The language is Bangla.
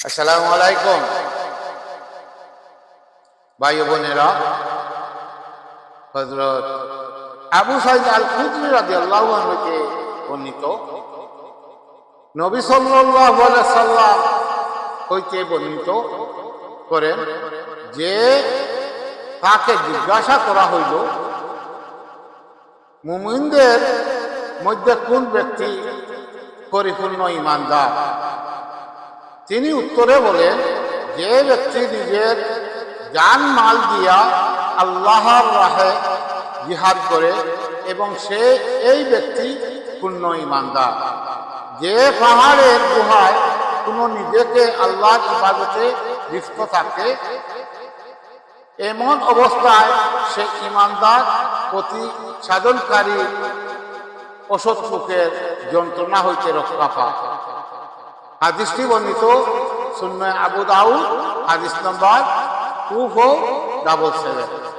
আসসালামু আলাইকুম ভাই বোনেরা। হযরত আবু সাঈদ আল খুদরি রাদিয়াল্লাহু আনহু কে বর্ণিত নবী সাল্লাল্লাহু আলাইহি সাল্লাম হইতে বর্ণিত করেন যে তাকে জিজ্ঞাসা করা হইল, মুমিনদের মধ্যে কোন ব্যক্তি পরিপূর্ণ ঈমানদার? তিনি উত্তরে বলেন, যে ব্যক্তি নিজের জান মাল দিয়া আল্লাহর রাহে জিহাদ করে এবং সে এই ব্যক্তি পূর্ণ ঈমানদার। যে পাহাড়ের গুহায় কোনো নিজেকে আল্লাহর ইবাদতে লিপ্ত থাকে, এমন অবস্থায় সে ঈমানদার প্রতি সাধনকারী অসৎ যন্ত্রণা হইতে রক্ষা পায়। হাদিসটি বর্ণিত সুন্নাহ আবু দাউদ, হাদিস নম্বর 2477।